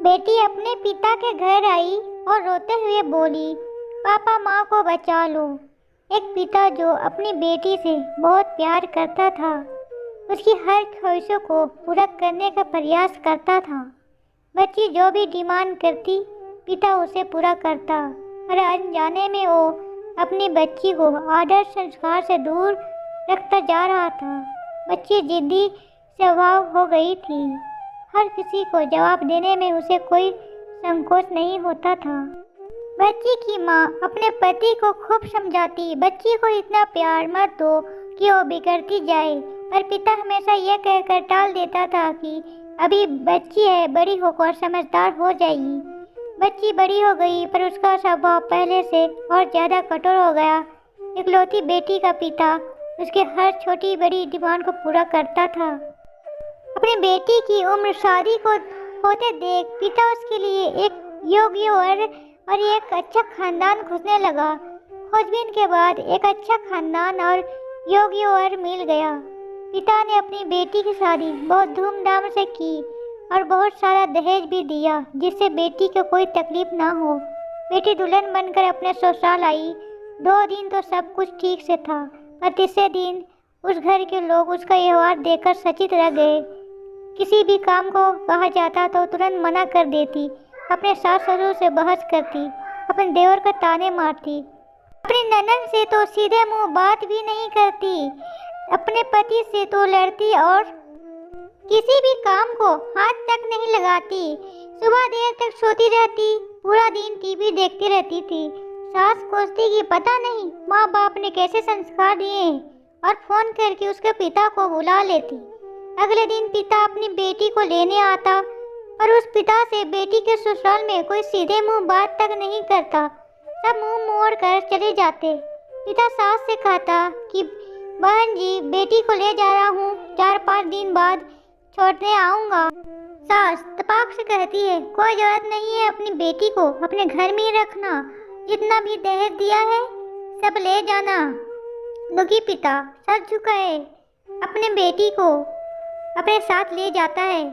बेटी अपने पिता के घर आई और रोते हुए बोली, पापा माँ को बचा लो। एक पिता जो अपनी बेटी से बहुत प्यार करता था, उसकी हर ख्वाहिशों को पूरा करने का प्रयास करता था। बच्ची जो भी डिमांड करती, पिता उसे पूरा करता और अनजाने में वो अपनी बच्ची को आदर संस्कार से दूर रखता जा रहा था। बच्ची जिद्दी स्वभाव हो गई थी। हर किसी को जवाब देने में उसे कोई संकोच नहीं होता था। बच्ची की माँ अपने पति को खूब समझाती, बच्ची को इतना प्यार मत दो कि वो बिगड़ती जाए, पर पिता हमेशा यह कहकर टाल देता था कि अभी बच्ची है, बड़ी होकर समझदार हो जाएगी। बच्ची बड़ी हो गई पर उसका स्वभाव पहले से और ज़्यादा कठोर हो गया। इकलौती बेटी का पिता उसके हर छोटी बड़ी डिमांड को पूरा करता था। अपनी बेटी की उम्र शादी को होते देख पिता उसके लिए एक योग्य और एक अच्छा खानदान खोजने लगा। खोजबीन के बाद एक अच्छा खानदान और योग्य वर मिल गया। पिता ने अपनी बेटी की शादी बहुत धूमधाम से की और बहुत सारा दहेज भी दिया, जिससे बेटी को कोई तकलीफ ना हो। बेटी दुल्हन बनकर अपने ससुराल आई। 2 दिन तो सब कुछ ठीक से था, पर तीसरे दिन उस घर के लोग उसका व्यवहार देखकर सचेत रह गए। किसी भी काम को कहा जाता तो तुरंत मना कर देती, अपने सास ससुर से बहस करती, अपने देवर का ताने मारती, अपनी ननद से तो सीधे मुंह बात भी नहीं करती, अपने पति से तो लड़ती और किसी भी काम को हाथ तक नहीं लगाती। सुबह देर तक सोती रहती, पूरा दिन टीवी देखती रहती थी। सास कोसती कि पता नहीं माँ बाप ने कैसे संस्कार दिए और फोन करके उसके पिता को बुला लेती। अगले दिन पिता अपनी बेटी को लेने आता, पर उस पिता से बेटी के ससुराल में कोई सीधे मुंह बात तक नहीं करता, सब मुंह मोड़ कर चले जाते। पिता सास से कहता कि बहन जी, बेटी को ले जा रहा हूँ, 4-5 दिन बाद छोड़ने आऊँगा। सास तपाक से कहती है, कोई जरूरत नहीं है, अपनी बेटी को अपने घर में ही रखना, जितना भी दहेज दिया है सब ले जाना। दुखी पिता सर झुकाए अपने बेटी को अपने साथ ले जाता है।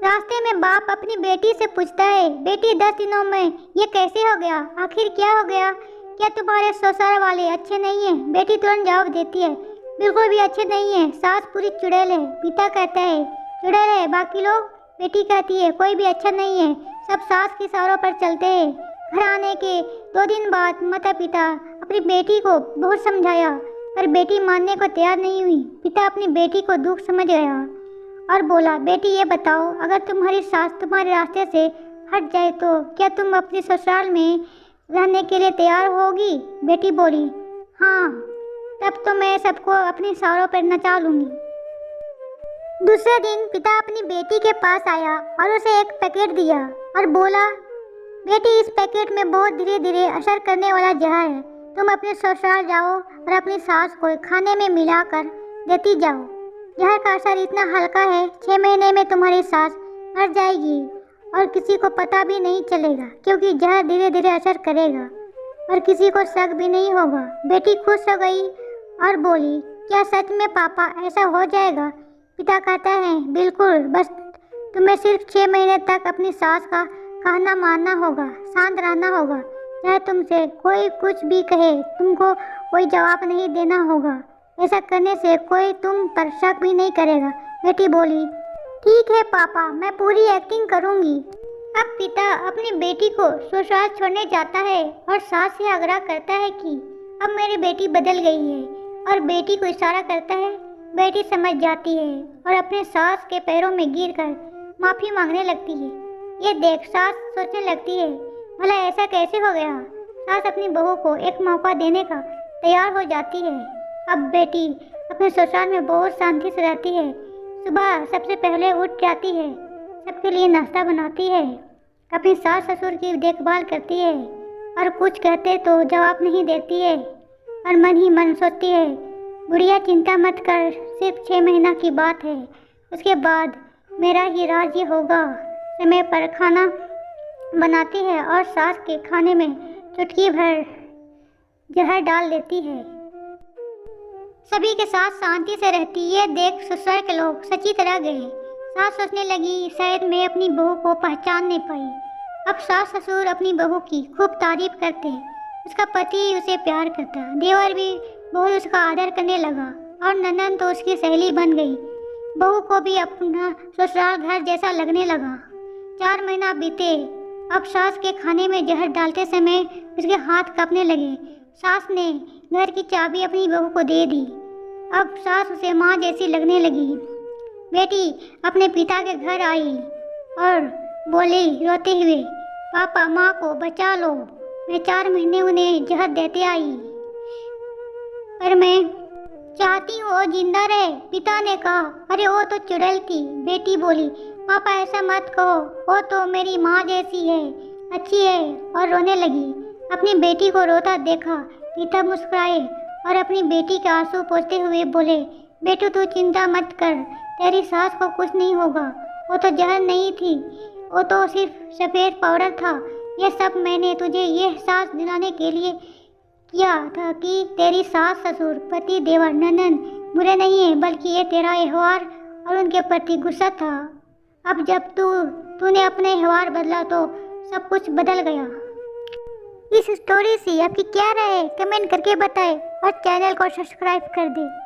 रास्ते में बाप अपनी बेटी से पूछता है, बेटी 10 दिनों में ये कैसे हो गया? आखिर क्या हो गया? क्या तुम्हारे ससुराल वाले अच्छे नहीं हैं? बेटी तुरंत जवाब देती है, बिल्कुल भी अच्छे नहीं है। सास पूरी चुड़ैल है। पिता कहता है, चुड़ैल है बाकी लोग? बेटी कहती है, कोई भी अच्छा नहीं है, सब सास के इशारों पर चलते हैं। घर आने के 2 दिन बाद माता पिता अपनी बेटी को बहुत समझाया, पर बेटी मानने को तैयार नहीं हुई। पिता अपनी बेटी को दुख समझ गया और बोला, बेटी ये बताओ, अगर तुम्हारी सास तुम्हारे रास्ते से हट जाए तो क्या तुम अपने ससुराल में रहने के लिए तैयार होगी? बेटी बोली, हाँ, तब तो मैं सबको अपनी इशारों पर नचा लूँगी। दूसरे दिन पिता अपनी बेटी के पास आया और उसे एक पैकेट दिया और बोला, बेटी इस पैकेट में बहुत धीरे धीरे असर करने वाला जहर है, तुम अपने ससुराल जाओ और अपनी सास को खाने में मिलाकर देती जाओ। जहर का असर इतना हल्का है, 6 महीने में तुम्हारी सास मर जाएगी और किसी को पता भी नहीं चलेगा, क्योंकि जहर धीरे धीरे असर करेगा और किसी को शक भी नहीं होगा। बेटी खुश हो गई और बोली, क्या सच में पापा ऐसा हो जाएगा? पिता कहता है, बिल्कुल, बस तुम्हें सिर्फ 6 महीने तक अपनी सास का कहना मानना होगा, शांत रहना होगा। चाहे तुमसे कोई कुछ भी कहे, तुमको कोई जवाब नहीं देना होगा। ऐसा करने से कोई तुम पर शक भी नहीं करेगा। बेटी बोली, ठीक है पापा, मैं पूरी एक्टिंग करूँगी। अब पिता अपनी बेटी को ससुराल छोड़ने जाता है और सास से आग्रह करता है कि अब मेरी बेटी बदल गई है, और बेटी को इशारा करता है। बेटी समझ जाती है और अपने सास के पैरों में गिरकर माफ़ी मांगने लगती है। ये देख सास सोचने लगती है, भला ऐसा कैसे हो गया? सास अपनी बहू को एक मौका देने का तैयार हो जाती है। अब बेटी अपने ससुराल में बहुत शांति से रहती है। सुबह सबसे पहले उठ जाती है, सबके लिए नाश्ता बनाती है, अपनी सास ससुर की देखभाल करती है और कुछ कहते तो जवाब नहीं देती है और मन ही मन सोचती है, बुढ़िया चिंता मत कर, सिर्फ 6 महीना की बात है, उसके बाद मेरा ही राज्य होगा। समय पर खाना बनाती है और सास के खाने में चुटकी भर जहर डाल देती है। सभी के साथ शांति से रहती। ये देख ससुराल के लोग सची तरह गए। सास सोचने लगी शायद मैं अपनी बहू को पहचान नहीं पाई। अब सास ससुर अपनी बहू की खूब तारीफ करते। उसका पति उसे प्यार करता, देवर भी बहुत उसका आदर करने लगा और ननद तो उसकी सहेली बन गई। बहू को भी अपना ससुराल घर जैसा लगने लगा। 4 महीना बीते। अब सास के खाने में जहर डालते समय उसके हाथ कांपने लगे। सास ने घर की चाबी अपनी बहू को दे दी। अब सास उसे माँ जैसी लगने लगी। बेटी अपने पिता के घर आई और बोली रोते हुए, पापा माँ को बचा लो, मैं 4 महीने उन्हें जहर देते आई, पर मैं चाहती हूँ वो जिंदा रहे। पिता ने कहा, अरे वो तो चुड़ैल थी। बेटी बोली, पापा ऐसा मत कहो, वो तो मेरी माँ जैसी है, अच्छी है, और रोने लगी। अपनी बेटी को रोता देखा पिता मुस्कुराए और अपनी बेटी के आंसू पोंछते हुए बोले, बेटू तू चिंता मत कर, तेरी सास को कुछ नहीं होगा, वो तो जहर नहीं थी, वो तो सिर्फ सफ़ेद पाउडर था। यह सब मैंने तुझे ये एहसास दिलाने के लिए किया था कि तेरी सास ससुर पति देवर ननद बुरे नहीं है, बल्कि ये तेरा व्यवहार और उनके प्रति गुस्सा था। अब जब तूने अपने व्यवहार बदला तो सब कुछ बदल गया। इस स्टोरी से आपकी क्या राय है कमेंट करके बताएं और चैनल को सब्सक्राइब कर दें।